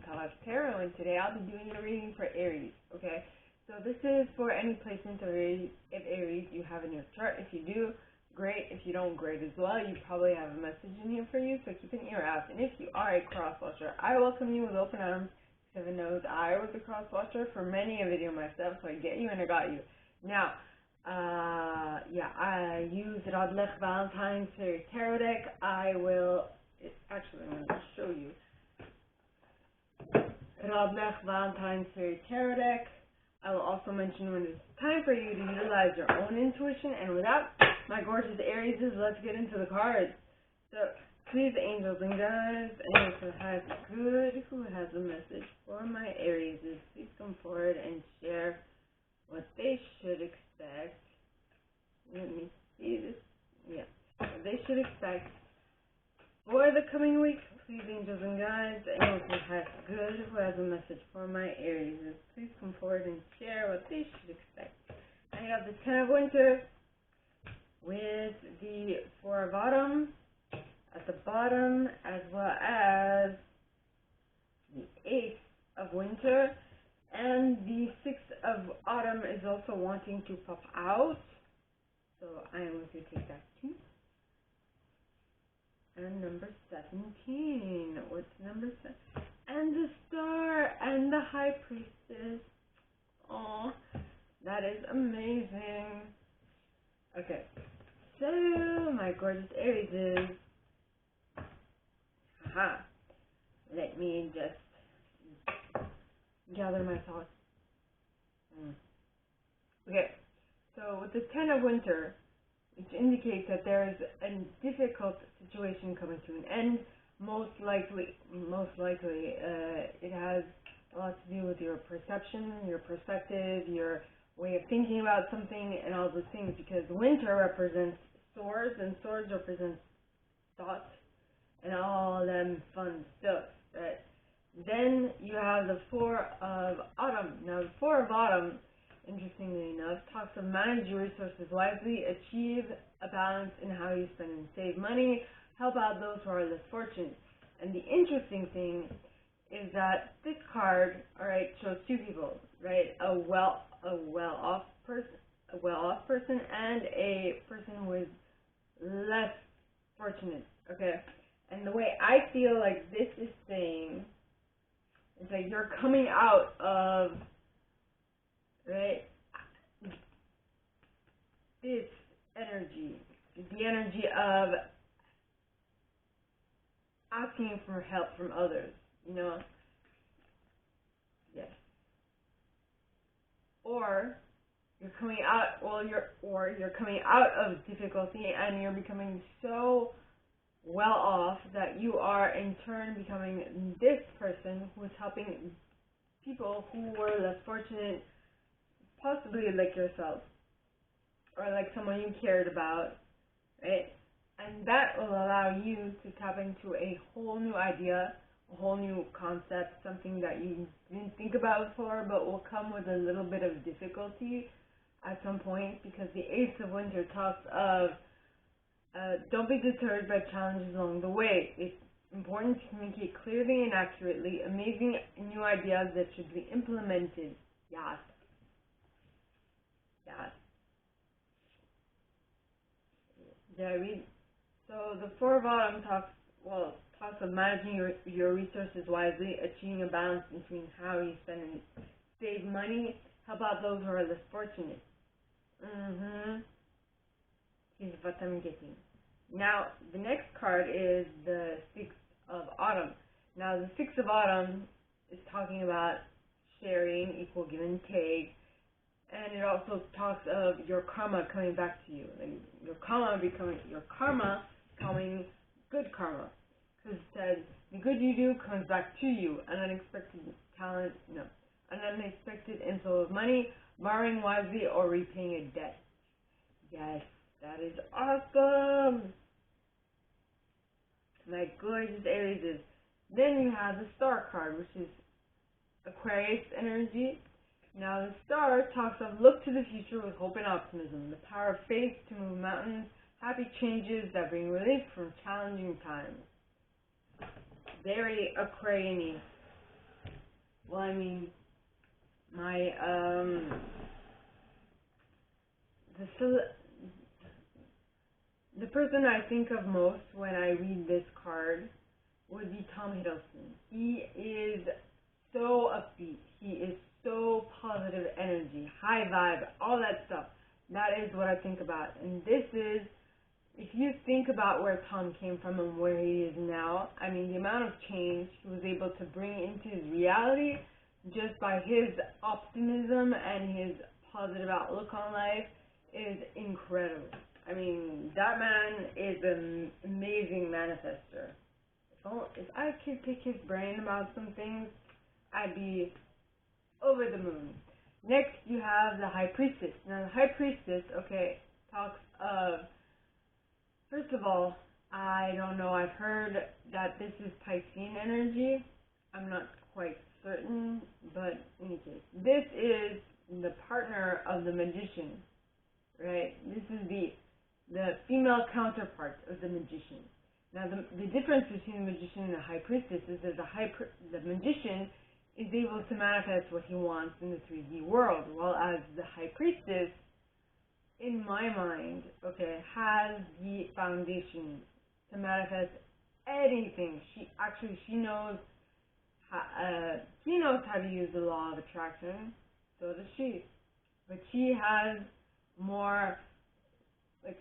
Untitled Tarot, and today I'll be doing a reading for Aries, okay? So this is for any placement of Aries, if Aries you have in your chart. If you do, great. If you don't, great as well. You probably have a message in here for you, so keep an ear out. And if you are a cross-watcher, I welcome you with open arms. Heaven knows I was a cross-watcher for many a video myself, so I get you and I got you. Now, I use Radleigh Valentine tarot deck. I'm going to show you. Radleigh Valentine tarot deck. I will also mention when it's time for you to utilize your own intuition. And without my gorgeous Aries, let's get into the cards. So, please, angels and guides, anyone who has good, who has a message for my Aries, please come forward and share what they should expect. Let me see this. Yeah, what they should expect for the coming week. Please, angels and guides, anyone who has good, who has a message for my Aries, please come forward and share what they should expect. I have the 10 of Winter with the 4 of Autumn at the bottom, as well as the 8 of Winter, and the 6 of Autumn is also wanting to pop out, so I am going to take that too. And number 17, what's number 7? And the Star and the High Priestess. Oh, that is amazing. Okay, so my gorgeous Aries let me just gather my thoughts. Okay, so with the 10 of Winter, which indicates that there is a difficult situation coming to an end, most likely, it has a lot to do with your perception, your perspective, your way of thinking about something, and all those things, because Winter represents swords, and swords represents thoughts, and all them fun stuff, right? Then you have the 4 of Autumn. Now, the 4 of Autumn, interestingly enough, talks of manage your resources wisely, achieve a balance in how you spend and save money, help out those who are less fortunate. And the interesting thing is that this card, all right, shows two people, right? A well-off person and a person who is less fortunate. Okay, and the way I feel like this is saying is that you're coming out of, right, this energy, the energy of asking for help from others, you know? Yes. Or you're coming out, you're coming out of difficulty and you're becoming so well off that you are in turn becoming this person who is helping people who were less fortunate, possibly like yourself, or like someone you cared about, right? And that will allow you to tap into a whole new idea, a whole new concept, something that you didn't think about before, but will come with a little bit of difficulty at some point, because the Ace of Winter talks of don't be deterred by challenges along the way. It's important to communicate clearly and accurately, amazing new ideas that should be implemented. Yes. Yes. Did I read? So the 4 of Autumn talks of managing your resources wisely, achieving a balance between how you spend and save money, help out those who are less fortunate. Here's what I'm getting. Now, the next card is the 6 of Autumn. Now, the 6 of Autumn is talking about sharing, equal give and take, and it also talks of your karma coming back to you, and your karma becoming good karma. Because it says, the good you do comes back to you, an unexpected an unexpected inflow of money, borrowing wisely, or repaying a debt. Yes, that is awesome. My gorgeous Aries. Then you have the Star card, which is Aquarius energy. Now the Star talks of look to the future with hope and optimism, the power of faith to move mountains, happy changes that bring relief from challenging times. Very Aquarian-y. well, I mean, my, the person I think of most when I read this card would be Tom Hiddleston. He is so upbeat. He is so positive energy, high vibe, all that stuff. That is what I think about. And this is, if you think about where Tom came from and where he is now, I mean, the amount of change he was able to bring into his reality just by his optimism and his positive outlook on life is incredible. I mean, that man is an amazing manifester. If I could pick his brain about some things, I'd be over the moon. Next, you have the High Priestess. Now, the High Priestess, okay, talks of, first of all, I don't know, I've heard that this is Piscean energy. I'm not quite certain, but in any case, this is the partner of the magician, right? This is the female counterpart of the magician. Now, the difference between the magician and the High Priestess is that the magician is able to manifest what he wants in the 3D world, while as the High Priestess, in my mind, okay, has the foundation to manifest anything. She knows how to use the law of attraction. So does she, but she has more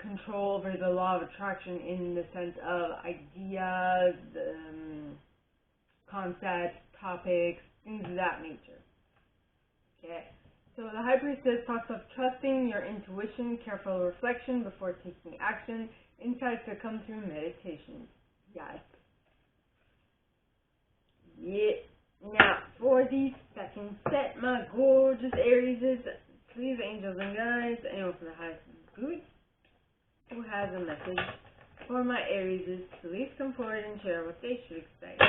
control over the law of attraction in the sense of ideas, concepts, topics, things of that nature. Okay, so the High Priestess talks of trusting your intuition, careful reflection before taking action, insights that come through meditation. Yes. Yeah. Now, for the second set, my gorgeous Aries, please, angels and guides, anyone from the highest good who has a message for my Aries, please come forward and share what they should expect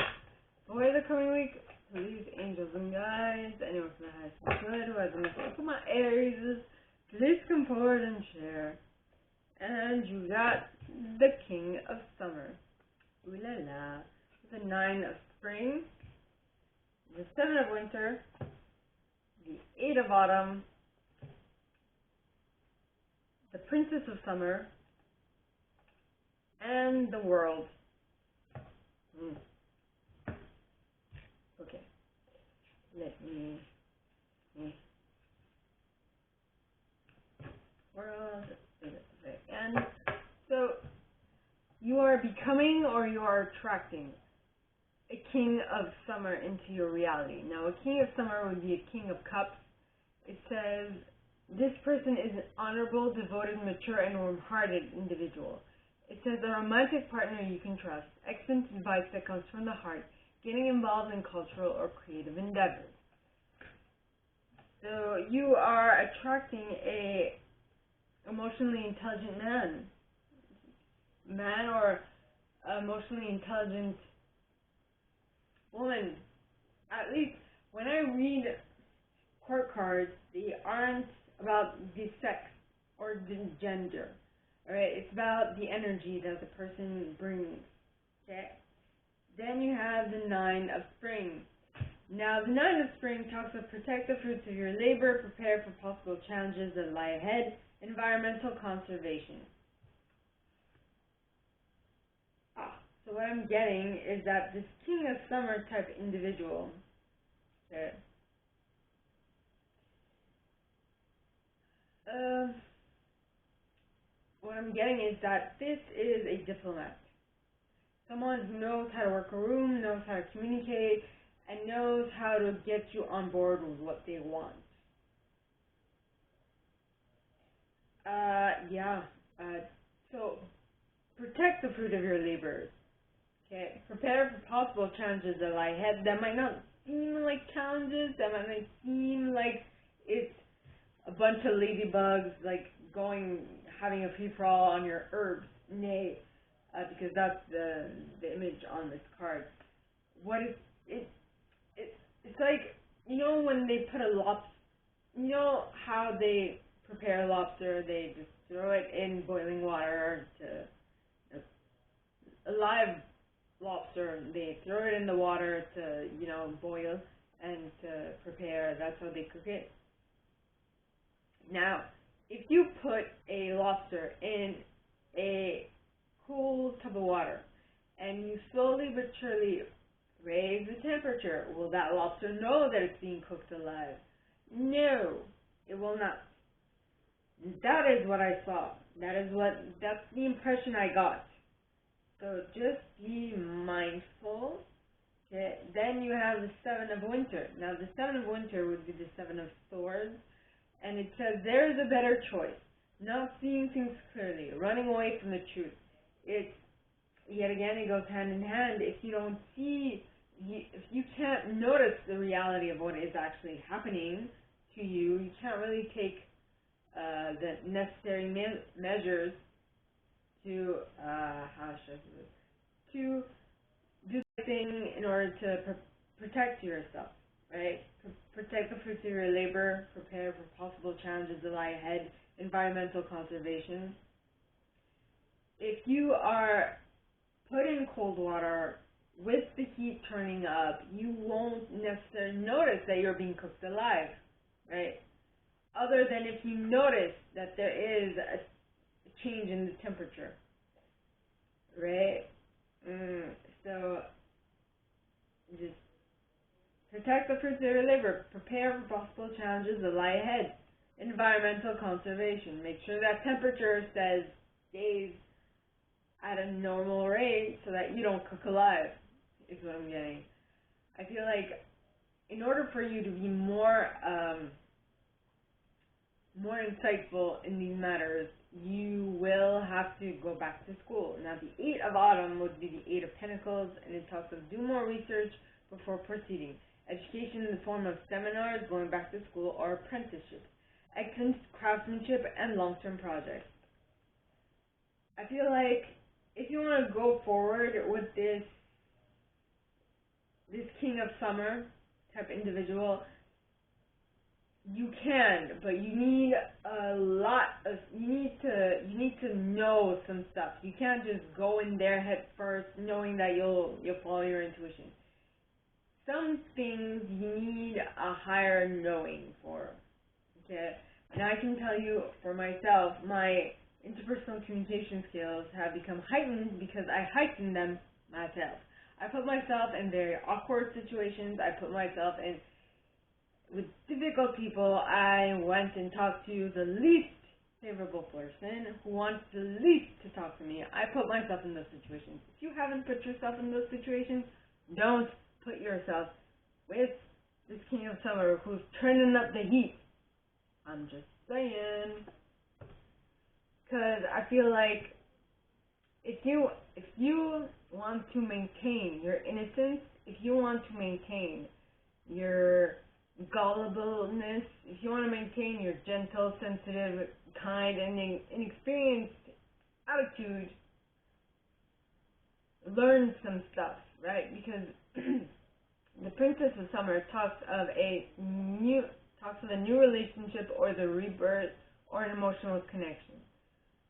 for the coming week. Please, angels and guides, anyone from the highest good who has a message for my Aries, please come forward and share. And you got the King of Summer. Ooh la la. The 9 of Spring, the 7 of Winter, the 8 of Autumn, the Princess of Summer, and the World. Okay. Let me World. And so you are becoming, or you are attracting, a King of Summer into your reality. Now, a King of Summer would be a King of Cups. It says, this person is an honorable, devoted, mature, and warm-hearted individual. It says, a romantic partner you can trust. Excellent advice that comes from the heart. Getting involved in cultural or creative endeavors. So, you are attracting a emotionally intelligent man or emotionally intelligent woman. At least when I read court cards, they aren't about the sex or the gender. Alright, it's about the energy that the person brings. Okay? Then you have the 9 of Spring. Now, the 9 of Spring talks of protect the fruits of your labor, prepare for possible challenges that lie ahead, environmental conservation. So what I'm getting is that this King of Summer type individual, okay, what I'm getting is that this is a diplomat. Someone who knows how to work a room, knows how to communicate, and knows how to get you on board with what they want. So protect the fruit of your labors. Okay, prepare for possible challenges that lie ahead. That might not seem like challenges. That might seem like it's a bunch of ladybugs, like having a free-for-all on your herbs. Nay, because that's the image on this card. What it's like, you know, when they put a lobster, you know how they prepare a lobster? They just throw it in boiling water to a live lobster. They throw it in the water to, boil, and to prepare. That's how they cook it. Now, if you put a lobster in a cool tub of water and you slowly but surely raise the temperature, will that lobster know that it's being cooked alive? No, it will not. That is what I saw. That's the impression I got. So just be mindful. Okay. Then you have the Seven of Winter. Now the Seven of Winter would be the Seven of Swords. And it says there is a better choice. Not seeing things clearly. Running away from the truth. Yet again, it goes hand in hand. If you don't see, if you can't notice the reality of what is actually happening to you, you can't really take the necessary measures to, to do the thing in order to protect yourself, right? Protect the fruits of your labor, prepare for possible challenges that lie ahead, environmental conservation. If you are put in cold water with the heat turning up, you won't necessarily notice that you're being cooked alive, right? Other than if you notice that there is a change in the temperature, right? So just protect the fruits of your labor. Prepare for possible challenges that lie ahead. Environmental conservation. Make sure that temperature stays at a normal rate so that you don't cook alive, is what I'm getting. I feel like in order for you to be more insightful in these matters, you will have to go back to school. Now, the Eight of Autumn would be the Eight of Pentacles, and it talks of do more research before proceeding. Education in the form of seminars, going back to school, or apprenticeships. Excellent craftsmanship and long-term projects. I feel like if you want to go forward with this King of Summer type individual, you can, but you need you need to know some stuff. You can't just go in there head first knowing that you'll follow your intuition. Some things you need a higher knowing for. Okay? And I can tell you for myself, my interpersonal communication skills have become heightened because I heightened them myself. I put myself in very awkward situations. I put myself in with difficult people. I went and talked to the least favorable person who wants the least to talk to me. I put myself in those situations. If you haven't put yourself in those situations, don't put yourself with this King of Summer who's turning up the heat. I'm just saying. Because I feel like if you want to maintain your innocence, if you want to maintain your gullibleness, if you want to maintain your gentle, sensitive, kind, and inexperienced attitude, learn some stuff, right? Because the Princess of Summer talks of a new relationship or the rebirth or an emotional connection.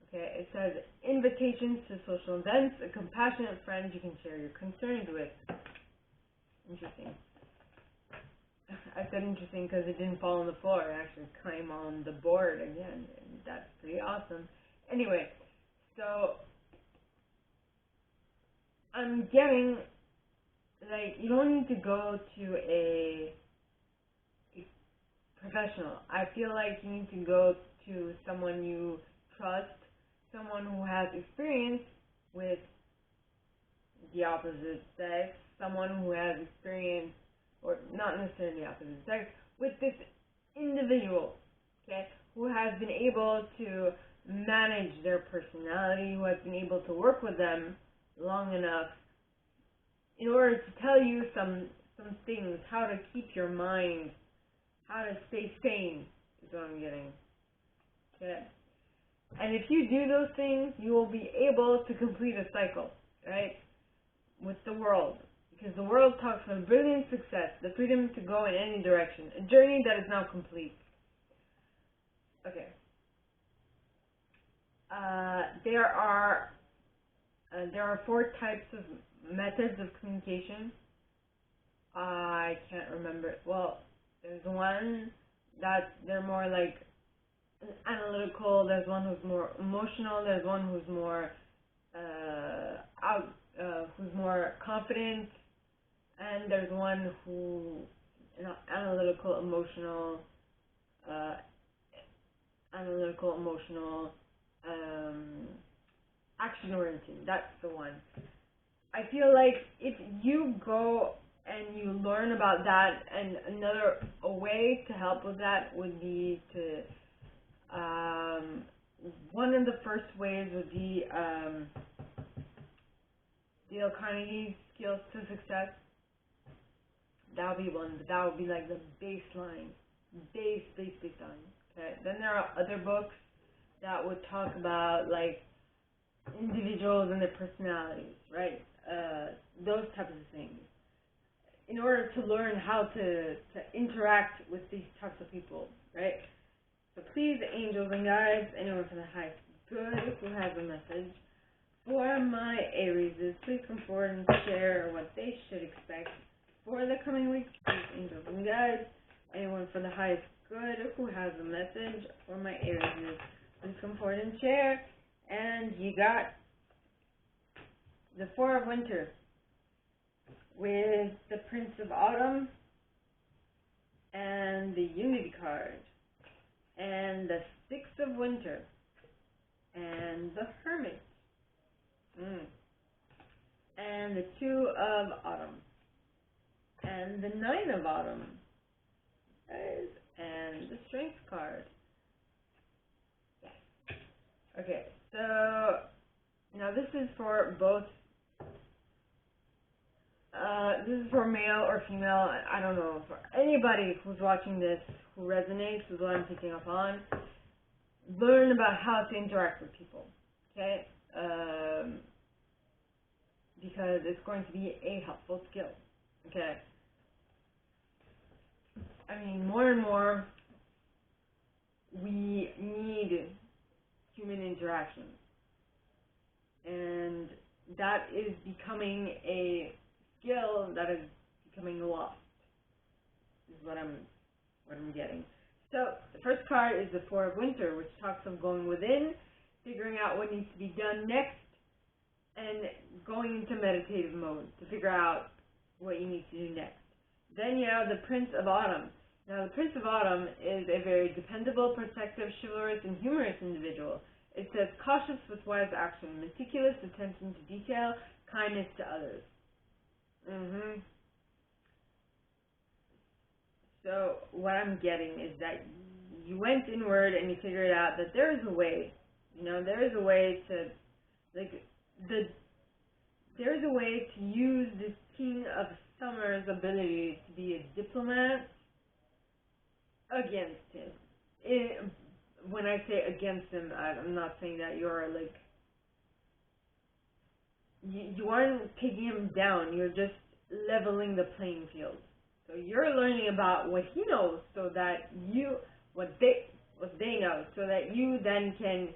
Okay, it says invitations to social events, a compassionate friend you can share your concerns with. Interesting. I said interesting because it didn't fall on the floor. It actually came on the board again, and that's pretty awesome. Anyway, so I'm getting, like, you don't need to go to a professional. I feel like you need to go to someone you trust, someone who has experience with the opposite sex, someone who has experience, or not necessarily the opposite sex, with this individual, okay, who has been able to manage their personality, who has been able to work with them long enough in order to tell you some things, how to keep your mind, how to stay sane, is what I'm getting. Okay? And if you do those things, you will be able to complete a cycle, right, with the world. Because the world talks of brilliant success, the freedom to go in any direction, a journey that is now complete. Okay. There are 4 types of methods of communication. I I can't remember. Well, there's one that they're more like analytical. There's one who's more emotional. There's one who's more who's more confident, and there's one who analytical, emotional, action-oriented. That's the one. I feel like if you go and you learn about that, and a way to help with that would be to, one of the first ways would be Dale Carnegie's Skills to Success. That would be one, but that would be like the baseline, baseline. Okay. Then there are other books that would talk about like individuals and their personalities, right? Those types of things. In order to learn how to interact with these types of people, right? So please, angels and guides, anyone from the highest good who has a message for my Aries, please come forward and share what they should expect for the coming week. Please, angels and guides, anyone from the highest good who has a message for my Aries, please come forward and share. And you got the Four of Winter with the Prince of Autumn and the Unity card, and the Six of Winter and the Hermit, and the Two of Autumn and the Nine of Autumn, and the Strength card. Yes. Okay, so now this is for both. This is for male or female. I don't know, for anybody who's watching this who resonates with what I'm picking up on. Learn about how to interact with people, okay? Because it's going to be a helpful skill, okay? I mean, more and more, we need human interaction, and that is becoming a skill that is becoming lost, is what I'm getting. So the first card is the Four of Winter, which talks of going within, figuring out what needs to be done next, and going into meditative mode to figure out what you need to do next. Then you have the Prince of Autumn. Now the Prince of Autumn is a very dependable, protective, chivalrous, and humorous individual. It says cautious with wise action, meticulous attention to detail, kindness to others. So what I'm getting is that you went inward and you figured out that there is a way, there is a way to, there is a way to use this King of Summer's ability to be a diplomat against him. When I say against him, I'm not saying that you're like, you aren't taking him down, you're just leveling the playing field. So you're learning about what he knows, so that what they know, so that you then can,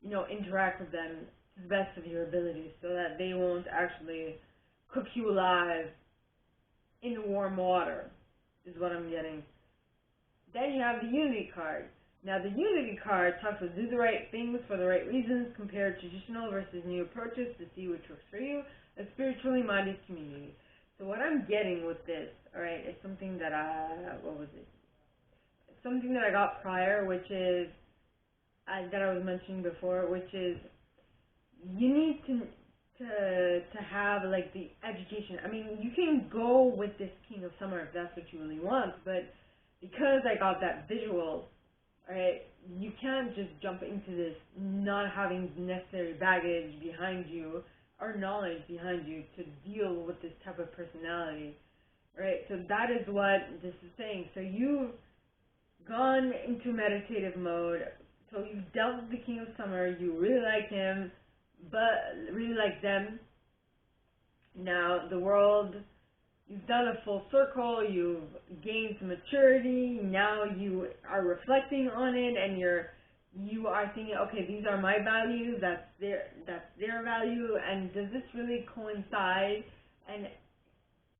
interact with them to the best of your abilities, so that they won't actually cook you alive in warm water, is what I'm getting. Then you have the Unity card. Now the Unity card talks about do the right things for the right reasons, compare traditional versus new approaches to see which works for you, a spiritually minded community. So what I'm getting with this, alright, is something that It's something that I got prior, which is, that I was mentioning before, which is, you need to have, like, the education. I mean, you can go with this King of Summer if that's what you really want, but because I got that visual, alright, you can't just jump into this not having necessary baggage behind you or knowledge behind you to deal with this type of personality, right? So that is what this is saying. So you've gone into meditative mode, so you've dealt with the King of Summer, you really like him, but really like them. Now the world, you've done a full circle, you've gained some maturity, now you are reflecting on it, and you are thinking, okay, these are my values, that's their value, and does this really coincide, and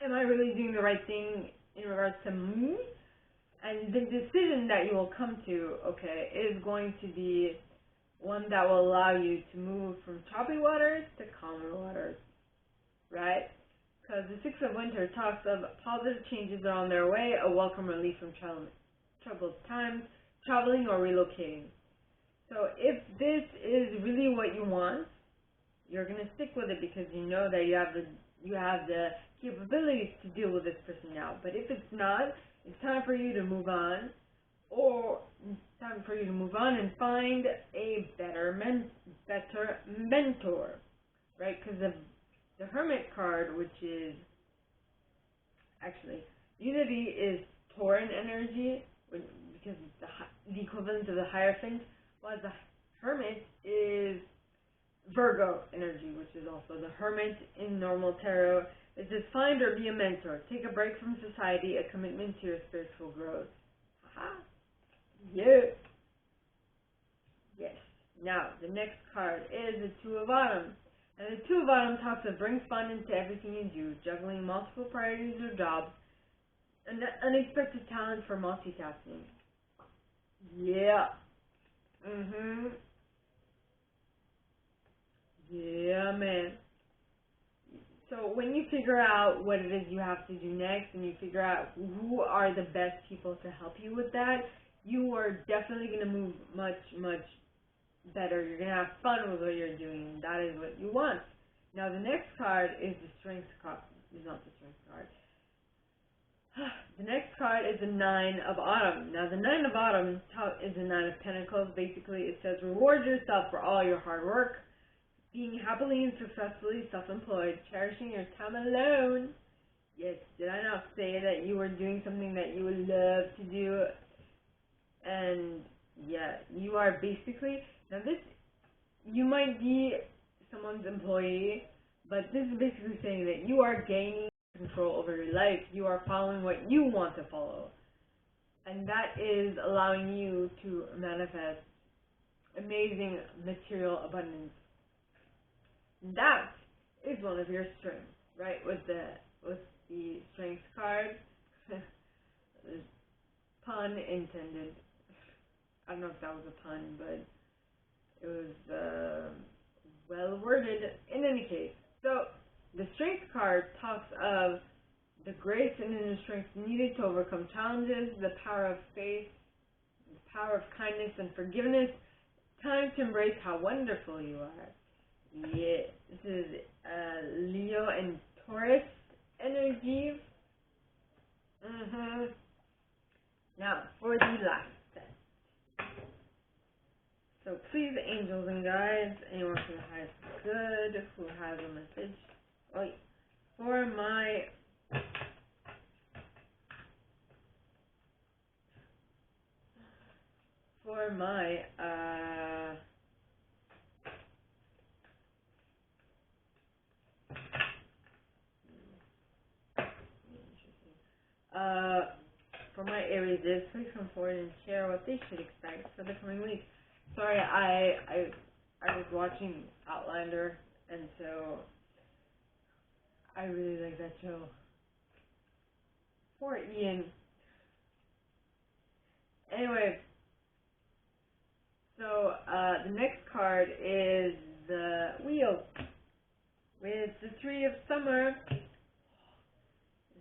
am I really doing the right thing in in regards to mood, and the decision that you will come to, okay, is going to be one that will allow you to move from choppy waters to calmer waters, right? Because the Six of Winter talks of positive changes are on their way, a welcome relief from troubled times, traveling or relocating. So if this is really what you want, you're going to stick with it because you know that you have the capabilities to deal with this person now. But if it's not, it's time for you to move on, or it's time for you to move on and find a better mentor, right? Because the Hermit card, which is actually Unity, is Tauran energy because it's the equivalent of the Hierophant, while the Hermit is Virgo energy, which is also the Hermit in normal tarot. It says, find or be a mentor. Take a break from society, a commitment to your spiritual growth. Haha. Yeah. Yes. Now, the next card is the Two of Autumn. And the Two of Autumn talks of bring fun into everything you do, juggling multiple priorities or jobs, and unexpected talent for multitasking. Yeah. Yeah, man. So when you figure out what it is you have to do next, and you figure out who are the best people to help you with that, you are definitely going to move much, much better. You're going to have fun with what you're doing, and that is what you want. Now the next card is the Strength card. It's not the Strength card. The next card is the Nine of Autumn. Now the Nine of Autumn is the Nine of Pentacles. Basically, it says reward yourself for all your hard work, being happily and successfully self-employed, cherishing your time alone. Yes, did I not say that you were doing something that you would love to do? And yeah, you are basically, now this, you might be someone's employee, but this is basically saying that you are gaining control over your life. You are following what you want to follow. And that is allowing you to manifest amazing material abundance. That is one of your strengths, right? With the Strength card. Pun intended. I don't know if that was a pun, but it was well worded in any case. So the Strength card talks of the grace and inner strength needed to overcome challenges, the power of faith, the power of kindness and forgiveness. Time to embrace how wonderful you are. Yeah, this is Leo and Taurus energy. Now, for the last set. So please, angels and guides, anyone from the highest good who has a message. Oh, for my for my Aries, please come forward and share what they should expect for the coming week. Sorry, I was watching Outlander, and so I really like that show. Poor Ian. Anyway, so the next card is the Wheel with the Three of Summer.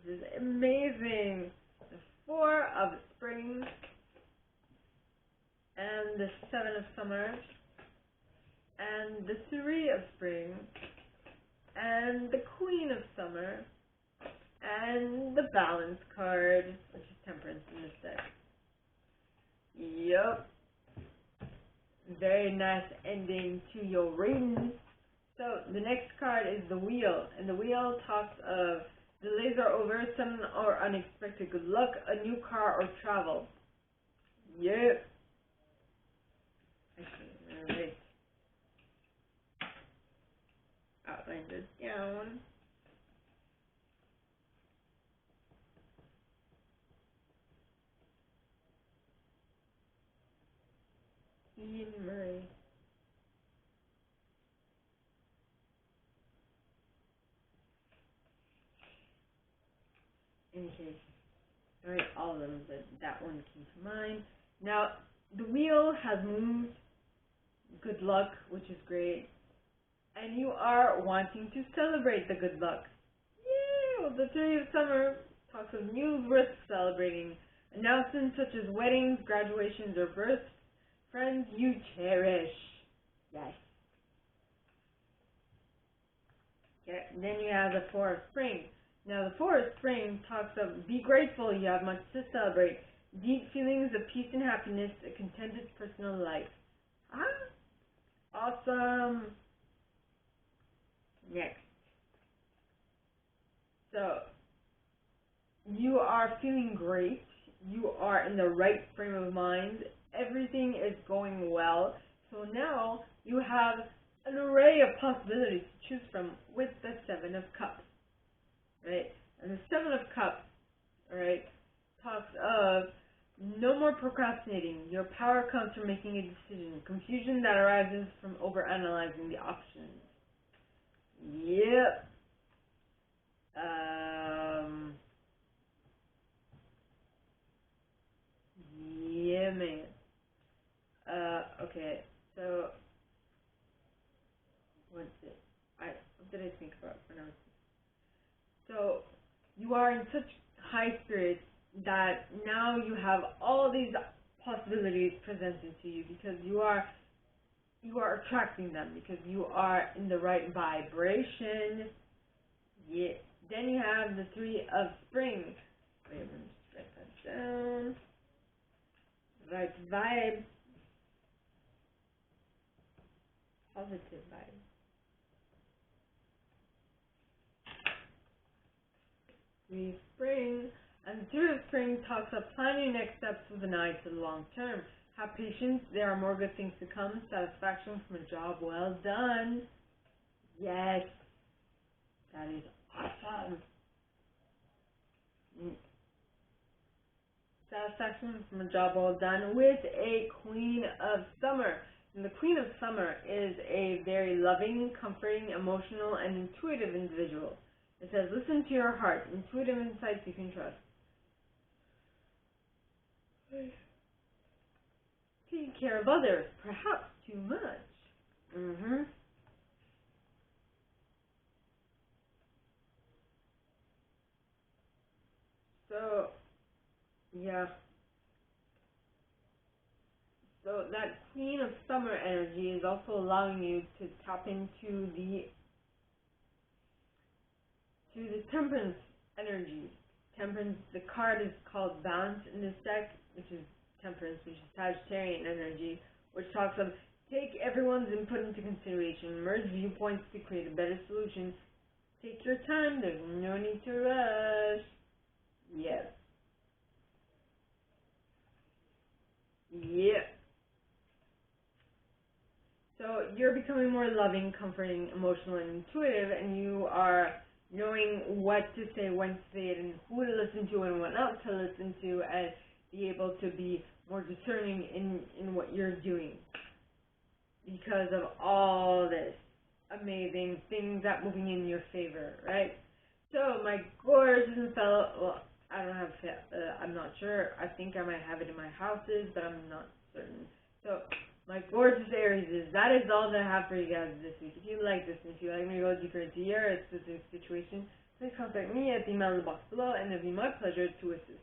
This is amazing. The Four of Spring and the Seven of Summer and the Three of Spring and the Queen of Summer and the Balance card, which is Temperance in this deck. Yup. Very nice ending to your reading. So the next card is the Wheel, and the Wheel talks of delays are over, sudden or unexpected good luck, a new car or travel. Yep. Actually, I'm gonna write Outlander down. Ian Murray. In case. Alright, all of them, but that one came to mind. Now, the wheel has moved. Good luck, which is great. And you are wanting to celebrate the good luck. Yeah, well, the Tree of Summer talks of news worth celebrating. Announcements such as weddings, graduations, or births. Friends you cherish. Yes. Okay, and then you have the Four of Spring. Now, the Four of Spring talks of be grateful, you have much to celebrate. Deep feelings of peace and happiness, a contented personal life. Awesome. Next. So, you are feeling great. You are in the right frame of mind. Everything is going well. So now you have an array of possibilities to choose from with the Seven of Cups. Right? And the Seven of Cups, right, talks of no more procrastinating. Your power comes from making a decision. Confusion that arises from overanalyzing the options. Yep. Yeah, man. Okay, so what's it? What did I think about when I was? So you are in such high spirits that now you have all these possibilities presented to you because you are attracting them because you are in the right vibration. Yeah. Then you have the Three of Spring. Wait, let me just write that down. Right vibe. Positive vibe. Three of Spring. And the Three of Spring talks of planning next steps with an eye to the long term. Have patience. There are more good things to come. Satisfaction from a job well done. Yes. That is awesome. Satisfaction from a job well done with a Queen of Summer. And the Queen of Summer is a very loving, comforting, emotional, and intuitive individual. It says, listen to your heart, intuitive insights you can trust. Taking care of others, perhaps too much. So, yeah. So that Queen of Summer energy is also allowing you to tap into the Temperance energy. Temperance, the card is called Balance in this deck, which is Temperance, which is Sagittarian energy, which talks of take everyone's input into consideration, merge viewpoints to create a better solution. Take your time, there's no need to rush. Yes. Yep. So you're becoming more loving, comforting, emotional, and intuitive, and you are knowing what to say, when to say it, and who to listen to and what not to listen to, and be able to be more discerning in what you're doing because of all this amazing things that moving in your favor, right? So my gorgeous fellow, well, I don't have, I'm not sure. I think I might have it in my houses, but I'm not certain. So my gorgeous Aries, that is all that I have for you guys this week. If you like this, and if you like me to go deeper into your specific situation, please contact me at the email in the box below, and it'll be my pleasure to assist.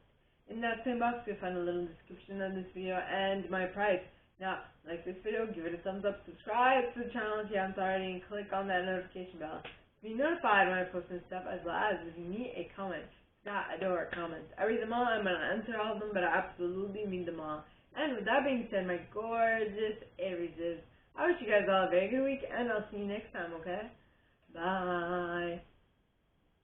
In that same box, you'll find a little description of this video and my price. Now, like this video, give it a thumbs up, subscribe to the channel if you haven't already, and click on that notification bell to be notified when I post new stuff, as well as if you need a comment. God, I adore comments. I read them all, I'm going to answer all of them, but I absolutely read them all. And with that being said, my gorgeous Aries, I wish you guys all a very good week, and I'll see you next time, okay? Bye.